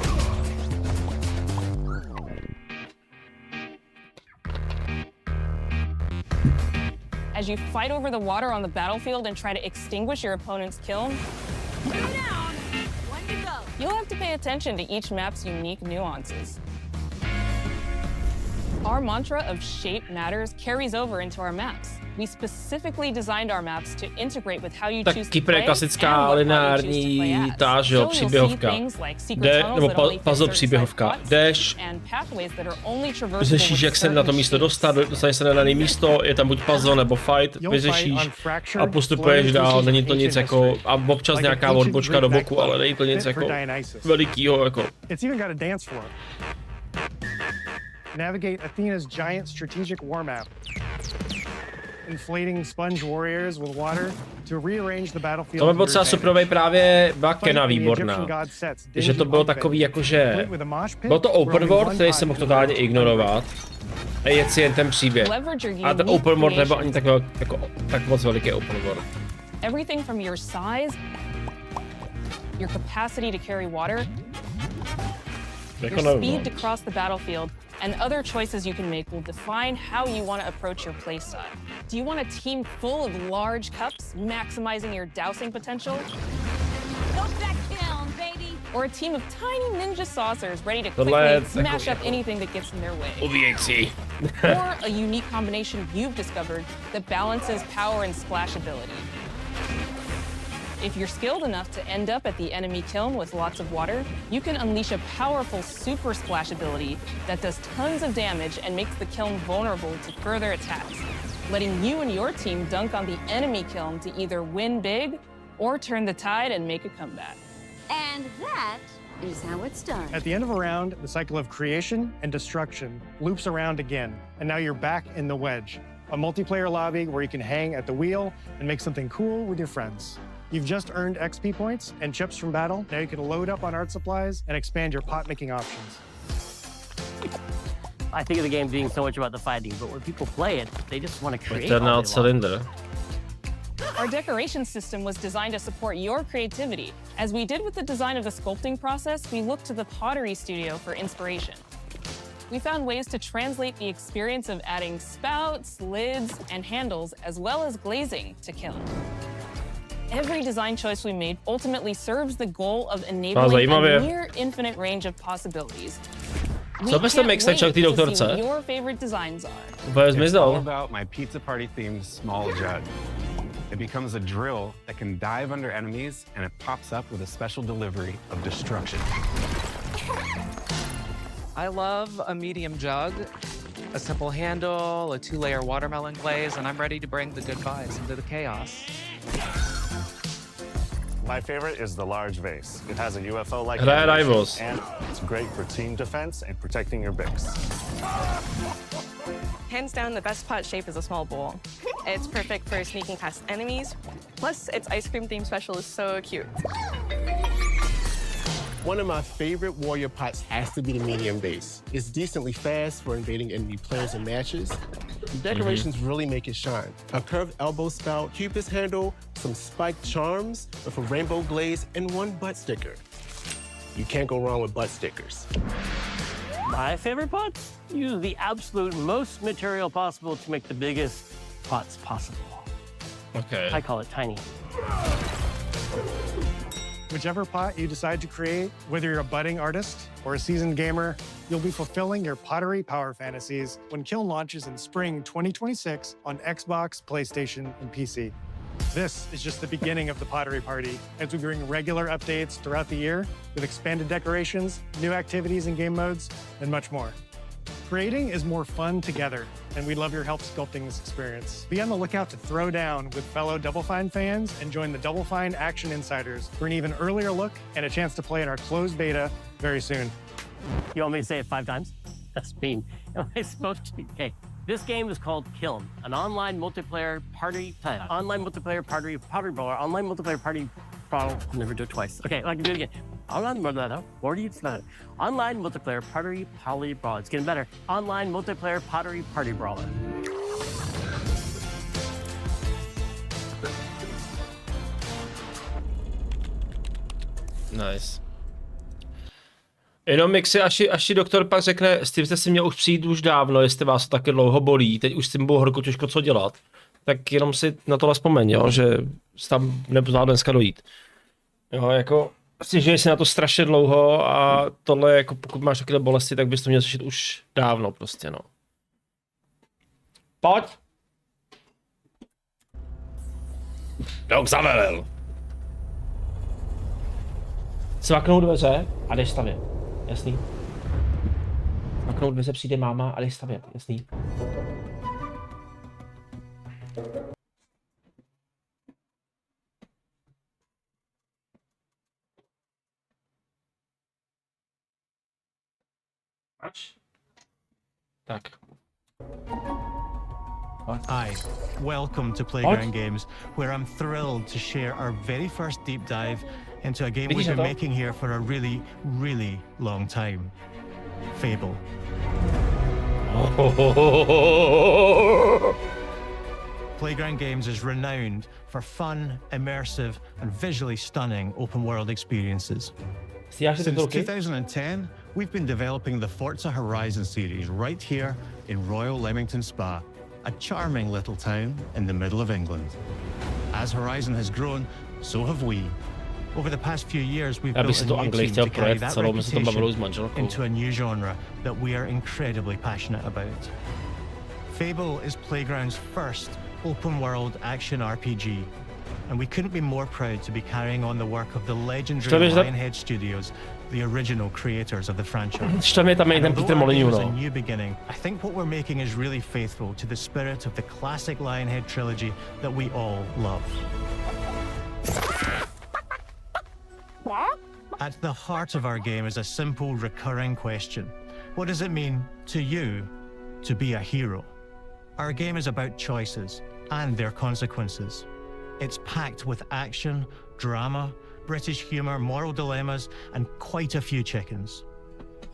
As you fight over the water on the battlefield and try to extinguish your opponent's kiln, you'll have to pay attention to each map's unique nuances. Our mantra of shape matters carries over into our maps. We specifically designed our maps to integrate with how you choose to play klasická lineární táž, jo, příběhovka. Nebo puzzle příběhovka. Jdeš, vyřešíš, jak se na to místo dostat, dostaneš se na dané místo, je tam buď puzzle nebo fight, vyřešíš a postupuješ dál, není to nic jako, a občas nějaká odbočka do boku, ale není to nic jako velikýho, jako. Navigate Athena's giant strategic war map. Inflating sponge warriors with water to rearrange the battlefield. To by byl třeba suprovej právě Bakena výborná. Že to bylo takový jakože, byl to open world, který se mohl totálně ignorovat. A je si jen ten příběh. A ten open world nebyl ani tak moc veliký open world. Everything from your size, your capacity to carry water, your speed to cross the battlefield, and other choices you can make will define how you want to approach your playstyle. Do you want a team full of large cups, maximizing your dousing potential? Go back down, baby! Or a team of tiny ninja saucers ready to quickly smash up anything that gets in their way? Or a unique combination you've discovered that balances power and splashability. If you're skilled enough to end up at the enemy kiln with lots of water, you can unleash a powerful super splash ability that does tons of damage and makes the kiln vulnerable to further attacks, letting you and your team dunk on the enemy kiln to either win big or turn the tide and make a comeback. And that is how it's done. At the end of a round, the cycle of creation and destruction loops around again, and now you're back in the wedge, a multiplayer lobby where you can hang at the wheel and make something cool with your friends. You've just earned XP points and chips from battle. Now you can load up on art supplies and expand your pot-making options. I think of the game being so much about the fighting, but when people play it, they just want to create. Cylinder. Our decoration system was designed to support your creativity. As we did with the design of the sculpting process, we looked to the pottery studio for inspiration. We found ways to translate the experience of adding spouts, lids, and handles, as well as glazing to kiln. Every design choice we made ultimately serves the goal of enabling a near infinite range of possibilities. Co byste mixtačal k té doktorce? Your favorite designs are. It's all about my pizza party themed small jug. It becomes a drill that can dive under enemies, and it pops up with a special delivery of destruction. I love a medium jug, a simple handle, a 2-layer watermelon glaze, and I'm ready to bring the good vibes into the chaos. My favorite is the large vase. It has a UFO-like animation, and it's great for team defense and protecting your base. Hands down, the best pot shape is a small bowl. It's perfect for sneaking past enemies. Plus, its ice cream theme special is so cute. One of my favorite warrior pots has to be the medium base. It's decently fast for invading enemy players and matches. The decorations really make it shine. A curved elbow spout, cupid's handle, some spiked charms with a rainbow glaze, and one butt sticker. You can't go wrong with butt stickers. My favorite pots use the absolute most material possible to make the biggest pots possible. Okay. I call it tiny. Whichever pot you decide to create, whether you're a budding artist or a seasoned gamer, you'll be fulfilling your pottery power fantasies when Kiln launches in spring 2026 on Xbox, PlayStation, and PC. This is just the beginning of the Pottery Party as we bring regular updates throughout the year with expanded decorations, new activities and game modes, and much more. Creating is more fun together, and we'd love your help sculpting this experience. Be on the lookout to throw down with fellow Double Fine fans and join the Double Fine Action Insiders for an even earlier look and a chance to play in our closed beta very soon. You want me to say it 5 times? That's mean. Am I supposed to? Okay. This game is called Kiln, an online multiplayer party brawler. I'll never do it twice. Okay, I can do it again. Online multiplayer party brawler. It's getting better. Online multiplayer party brawler. Nice. Jenom jak si, až si doktor pak řekne, s tím jste si měl už přijít už dávno, jestli vás to taky dlouho bolí, teď už s tím bylo horko těžko co dělat, tak jenom si na tohle vzpomeň, jo, že jsi tam nezvládl dneska dojít. Jo, jako, stěžuješ si na to strašně dlouho a tohle, jako pokud máš takové bolesti, tak bys to měl řešit už dávno prostě, no. Pojď. Dok zavelel. Svaknou dveře a jdeš stavět. Jasný. Svaknou dveře, přijde máma a jdeš stavět. Jasný. Tak. Hi, welcome to Playground Games, where I'm thrilled to share our very first deep dive into a game we've been making here for a really, really long time. Fable. Playground Games is renowned for fun, immersive, and visually stunning open-world experiences. Since 2010, we've been developing the Forza Horizon series right here in Royal Leamington Spa, a charming little town in the middle of England. As Horizon has grown, so have we. Over the past few years, we've built a new team to carry that reputation into a new genre that we are incredibly passionate about. Fable is Playground's first open-world action RPG, and we couldn't be more proud to be carrying on the work of the legendary Lionhead Studios, the original creators of the franchise. And although our game is a new beginning, I think what we're making is really faithful to the spirit of the classic Lionhead trilogy that we all love. At the heart of our game is a simple, recurring question. What does it mean to you to be a hero? Our game is about choices and their consequences. It's packed with action, drama, British humour, moral dilemmas, and quite a few chickens.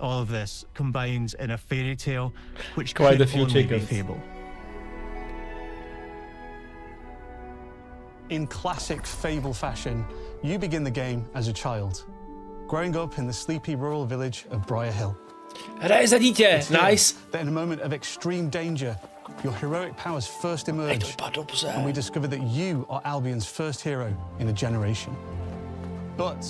All of this combines in a fairy tale which could only be Fable. In classic Fable fashion, you begin the game as a child, growing up in the sleepy rural village of Briar Hill. Hraje za dítě, nice. That in a moment of extreme danger, your heroic powers first emerge, and we discover that you are Albion's first hero in a generation. But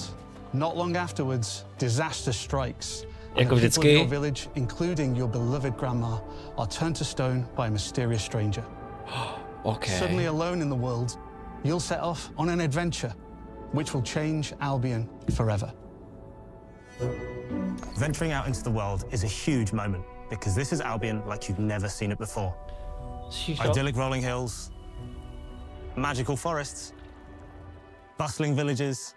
not long afterwards, disaster strikes. And the people of your village, including your beloved grandma, are turned to stone by a mysterious stranger. Okay. Suddenly alone in the world, you'll set off on an adventure which will change Albion forever. Venturing out into the world is a huge moment because this is Albion like you've never seen it before. Idyllic rolling hills, magical forests, bustling villages,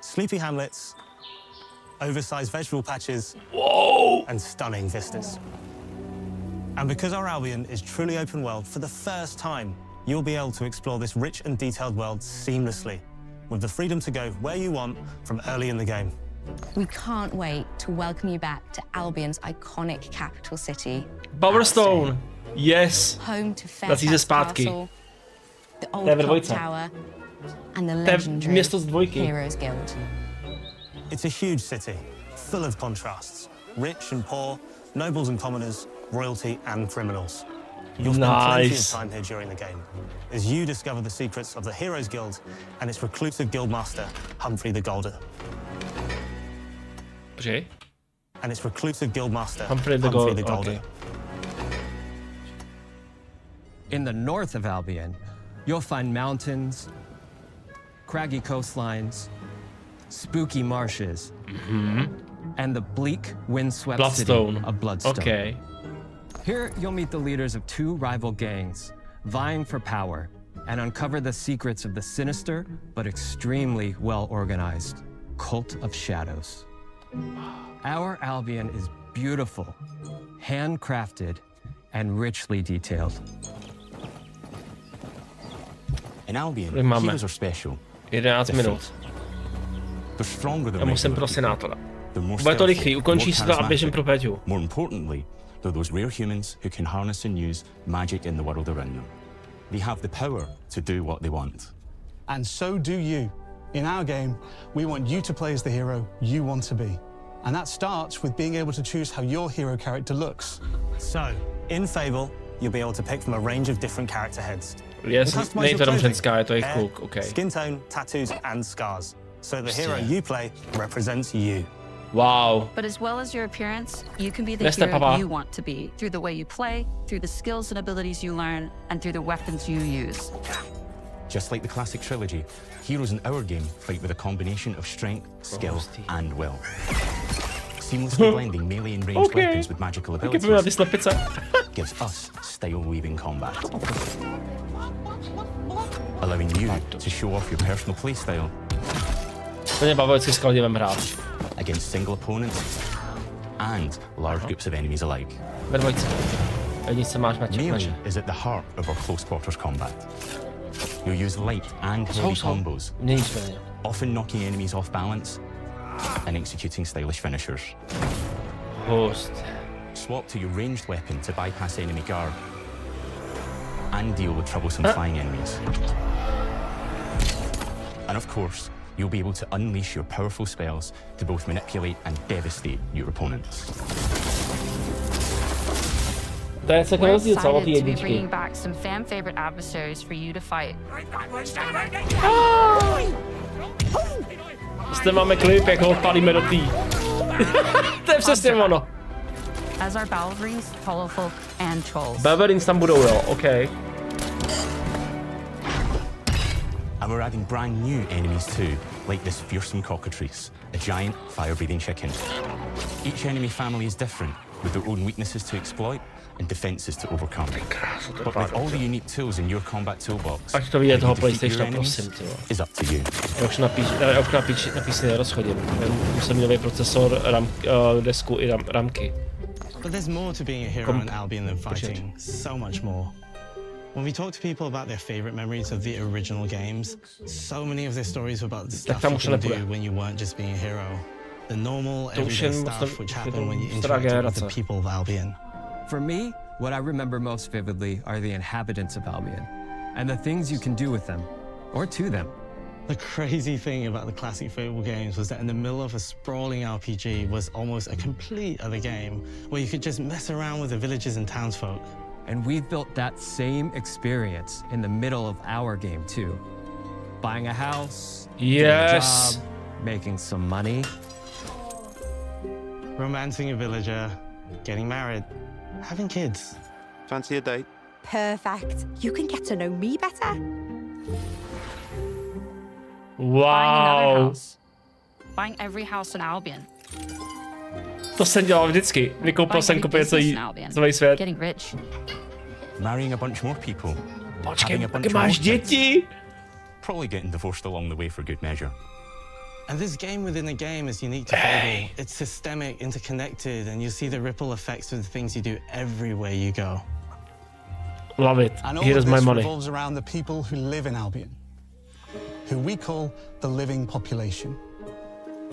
sleepy hamlets, oversized vegetable patches, and stunning vistas. And because our Albion is truly open world, for the first time, you'll be able to explore this rich and detailed world seamlessly, with the freedom to go where you want from early in the game. We can't wait to welcome you back to Albion's iconic capital city. Bowerstone, yes. Home to Fairfax Castle, the old clock tower, and the legendary Heroes Guild. It's a huge city, full of contrasts. Rich and poor, nobles and commoners, royalty and criminals. You'll spend plenty of time here during the game, as you discover the secrets of the Heroes Guild and its reclusive guildmaster, Humphrey the Golden. And its reclusive guildmaster, Humphrey the Golden. Okay. In the north of Albion, you'll find mountains, craggy coastlines, spooky marshes, and the bleak, windswept city of Bloodstone. Okay. Here, you'll meet the leaders of two rival gangs, vying for power, and uncover the secrets of the sinister but extremely well-organized Cult of Shadows. Our Albion is beautiful, handcrafted, and richly detailed. In Albion, heroes are special. 11 minut. They're stronger than Já musím pro senátora. Bude to rychlý, ukončí se to a běžím pro Peťu. More importantly, they're those rare humans who can harness and use magic in the world around them. They have the power to do what they want. And so do you. In our game, we want you to play as the hero you want to be. And that starts with being able to choose how your hero character looks. So, in Fable, you'll be able to pick from a range of different character heads. Yes, nejsem ženská, je to jejich kluk, okay. Skin tone, tattoos, and scars. So the hero you play represents you. Wow. But as well as your appearance, you can be the hero you want to be through the way you play, through the skills and abilities you learn, and through the weapons you use. Just like the classic trilogy, heroes in our game fight with a combination of strength, skill, and will. Seamlessly blending melee and ranged weapons with magical abilities gives us style-weaving combat. Allowing you to show off your personal playstyle against single opponents and large groups of enemies alike. Melee is at the heart of our close quarters combat. You'll use light and heavy combos, often knocking enemies off balance and executing stylish finishers. Swap to your ranged weapon to bypass enemy guard and deal with troublesome flying enemies. And of course, you'll be able to unleash your powerful spells to both manipulate and devastate your opponents. We're excited to be bringing back some fan-favorite adversaries for you to fight. Zde máme klip, jak ho odpálíme do tý. To je přesně ono. As our ballerines, holofolk, and trolls. Ballerines tam budou, jo, okay. And we're adding brand new enemies too, like this fearsome cockatrice, a giant fire-breathing chicken. Each enemy family is different, with their own weaknesses to exploit and defenses to overcome. But with all the unique tools in your combat toolbox, ať to vidět toho PlayStation, prosím, is up to you. Já už na PC nerozchodím. Musím mít nový procesor, desku i ramky. But there's more to being a hero in Albion than fighting. So much more. When we talk to people about their favorite memories of the original games, so many of their stories were about the stuff you could do when you weren't just being a hero. The normal, everyday stuff which happened when you interacted with the people of Albion. For me, what I remember most vividly are the inhabitants of Albion, and the things you can do with them, or to them. The crazy thing about the classic Fable games was that in the middle of a sprawling RPG was almost a complete other game, where you could just mess around with the villages and townsfolk. And we've built that same experience in the middle of our game too. Buying a house, getting a job, making some money. Romancing a villager, getting married, having kids. Fancy a date? Perfect. You can get to know me better. Wow. Buying every house in Albion. To jsem dělal vždycky. Vykoupil jsem kopie celý svět. Getting rich. Marrying a bunch more people. Počkej, taky máš děti? Probably getting divorced along the way for good measure. And this game within a game is unique to Fable. It's systemic, interconnected, and you see the ripple effects of the things you do everywhere you go. Love it. And all Here's of my this money. revolves around the people who live in Albion, who we call the living population.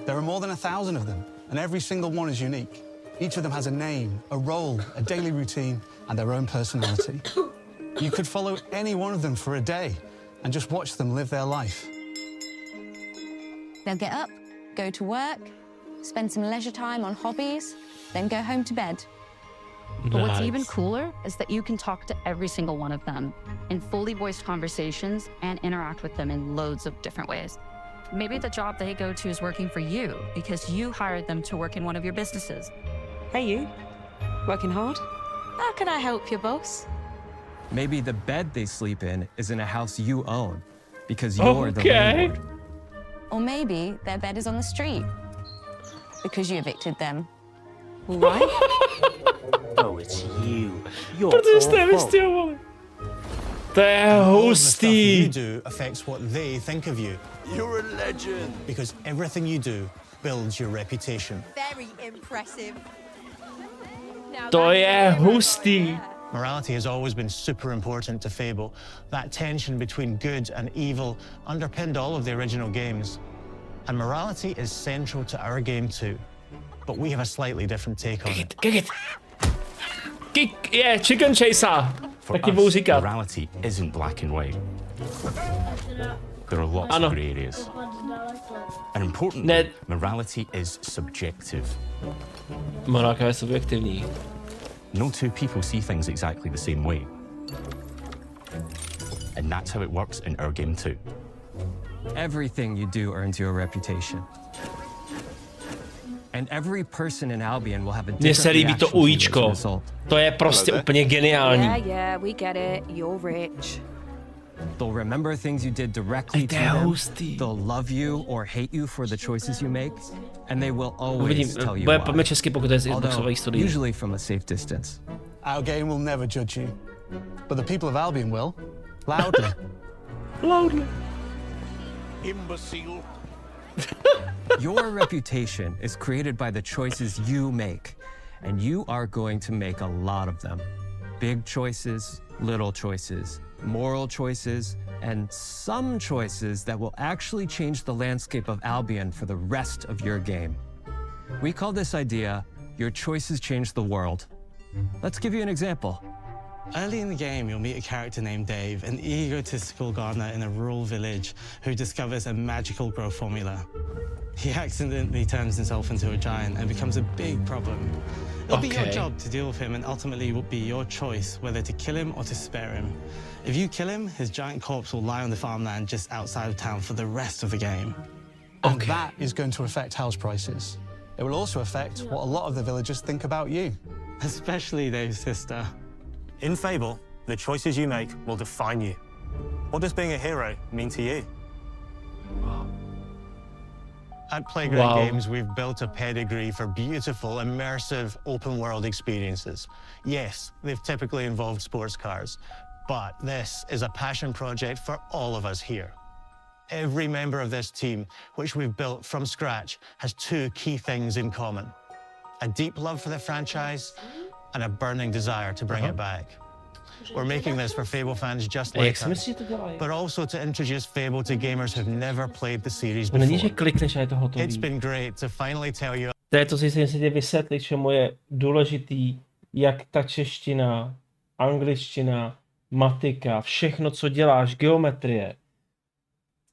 There are more than 1,000 of them, and every single one is unique. Each of them has a name, a role, a daily routine, and their own personality. You could follow any one of them for a day and just watch them live their life. They'll get up, go to work, spend some leisure time on hobbies, then go home to bed. But what's even cooler is that you can talk to every single one of them in fully voiced conversations and interact with them in loads of different ways. Maybe the job they go to is working for you because you hired them to work in one of your businesses. Hey, you. Working hard? How can I help you, boss? Maybe the bed they sleep in is in a house you own because you're the landlord. Or maybe their bed is on the street because you evicted them. All right. Oh, it's you. You're awful. They're hosty. You do affects what they think of you. You're a legend. Because everything you do builds your reputation. Very impressive. To je hustý. Morality has always been super important to Fable. That tension between good and evil underpinned all of the original games. And morality is central to our game too. But we have a slightly different take on it. Kick it. Kick, yeah, chicken chaser. For us, morality isn't black and white. There are lots of grey areas. And importantly, morality is subjective. Morálka je subjektivní. No two people see things exactly the same way. And that's how it works in our game too. Everything you do earns you a reputation. Mně se líbí to ujíčko. To je prostě úplně geniální. Yeah, we get it. You're rich. They'll remember things you did directly to them. They'll love you or hate you for the choices you make, and they will always tell you why. Česky, pokud je z Xboxové historie. Usually from a safe distance. Our game will never judge you, but the people of Albion will, loudly. Loudly. Imbecile. Your reputation is created by the choices you make, and you are going to make a lot of them. Big choices, little choices, moral choices, and some choices that will actually change the landscape of Albion for the rest of your game. We call this idea, your choices change the world. Let's give you an example. Early in the game, you'll meet a character named Dave, an egotistical gardener in a rural village who discovers a magical growth formula. He accidentally turns himself into a giant and becomes a big problem. It'll be your job to deal with him, and ultimately it will be your choice whether to kill him or to spare him. If you kill him, his giant corpse will lie on the farmland just outside of town for the rest of the game. And that is going to affect house prices. It will also affect what a lot of the villagers think about you. Especially Dave's sister. In Fable, the choices you make will define you. What does being a hero mean to you? At Playground Games, we've built a pedigree for beautiful, immersive, open-world experiences. Yes, they've typically involved sports cars, but this is a passion project for all of us here. Every member of this team, which we've built from scratch, has two key things in common: a deep love for the franchise and a burning desire to bring it back. We're making this for Fable fans just like us, but also to introduce Fable to gamers who've never played the series before. It's been great to finally tell you. To je to, si tě vysvětlit, čemu je důležitý, jak ta čeština, angličtina, matika, všechno, co děláš, geometrie,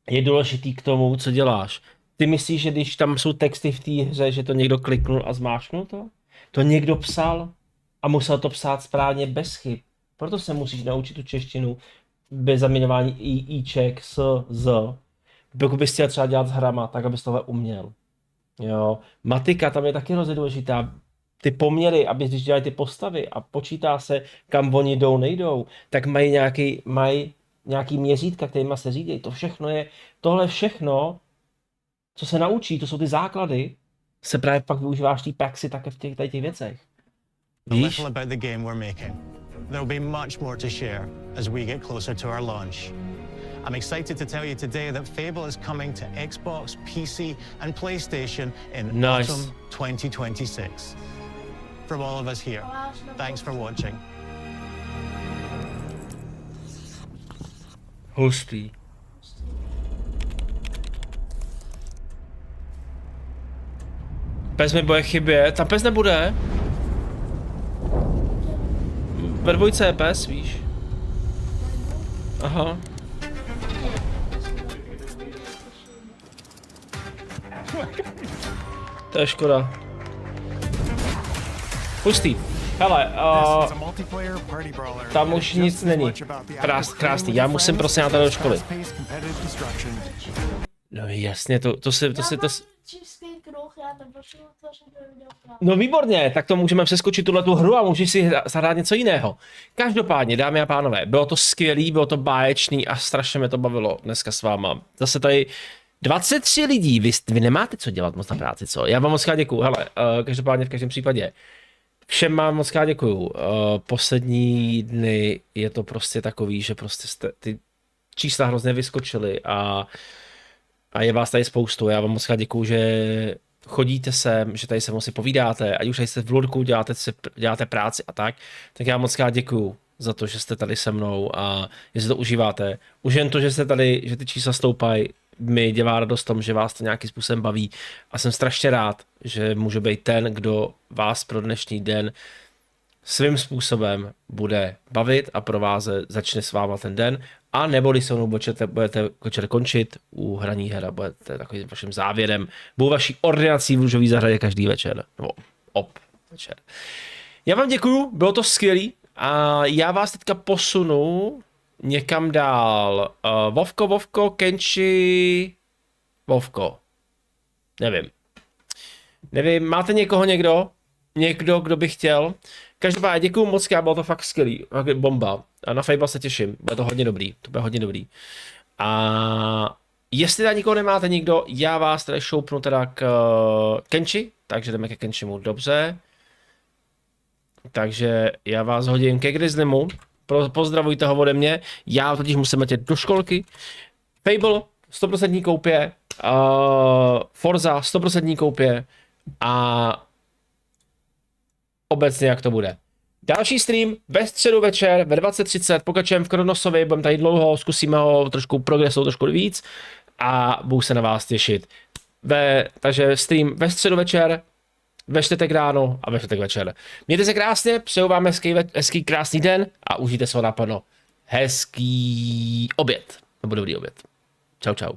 je důležitý k tomu, co děláš. Ty myslíš, že když tam jsou texty v té hře, že to někdo kliknul a zmáčknul to? To někdo psal a musel to psát správně bez chyb. Proto se musíš naučit tu češtinu bez zaměňování íček, s, z. Pokud bys chtěl třeba dělat s hrama, tak abys tohle uměl. Jo. Matika tam je taky hrozně důležitá. Ty poměry, aby když dělají ty postavy a počítá se, kam oni jdou, nejdou, tak mají nějaký měřítka, kterýma se řídí. Tohle všechno, co se naučí, to jsou ty základy, se právě pak využíváš té praxi také v těch věcech. Víš? There'll be much more to share as we get closer to our launch. I'm excited to tell you today that Fable is coming to Xbox, PC, and PlayStation in autumn 2026. From all of us here, thanks for watching. Hustý. Pes mi bude chybět, tam pes nebude. Ve dvojce je pes, víš. Aha. To je škoda. Pustý. Hele, tam už nic není. Krásný, já musím prosím na to do školy. No jasně, to si... No výborně, tak to můžeme přeskočit tuhletu hru a můžeš si zahrát něco jiného. Každopádně, dámy a pánové, bylo to skvělý, bylo to báječný a strašně mě to bavilo dneska s váma. Zase tady 23 lidí, vy nemáte co dělat moc na práci, co? Já vám moc krát děkuju, hele, každopádně v každém případě. Všem vám moc krát děkuju. Poslední dny je to prostě takový, že prostě ty čísla hrozně vyskočily a je vás tady spoustu. Já vám moc krát děkuju, že chodíte sem, že tady se moc si povídáte, ať už tady jste v Lurku, děláte práci a tak já moc krát děkuju za to, že jste tady se mnou a že si to užíváte. Už jen to, že jste tady, že ty čísla stoupají, mi dělá radost tom, že vás to nějakým způsobem baví a jsem strašně rád, že můžu být ten, kdo vás pro dnešní den svým způsobem bude bavit a provázet, začne s váma ten den, a nebo když se mnou budete večer končit u hraní her a budete takovým vaším závěrem, budou vaší ordinací v růžový zahradě každý večer, nebo večer. Já vám děkuju, bylo to skvělý a já vás teďka posunu někam dál. Vovko, Kenči, Vovko, nevím. Nevím, máte někoho někdo? Někdo, kdo by chtěl? Každopádně děkuju moc, bylo to fakt skvělý, bomba. A na Fable se těším, bude to hodně dobrý, to bude hodně dobrý. A jestli tady nikoho nemáte nikdo, já vás tady šoupnu teda k Kenchi, takže jdeme ke Kenchimu, dobře. Takže já vás hodím ke Grizzlymu, pozdravujte ho ode mě, já totiž musím letět do školky. Fable, 100% koupě, Forza, 100% koupě a obecně jak to bude. Další stream ve středu večer ve 20:30, pokračujeme v Kronosovi, budeme tady dlouho, zkusíme ho trošku progresovat trošku víc a budu se na vás těšit. Takže stream ve středu večer, ve čtvrtek ráno a ve čtvrtek večer. Mějte se krásně, přeju vám hezký krásný den a užijte se ho naplno. Hezký oběd, nebo dobrý oběd. Čau, čau.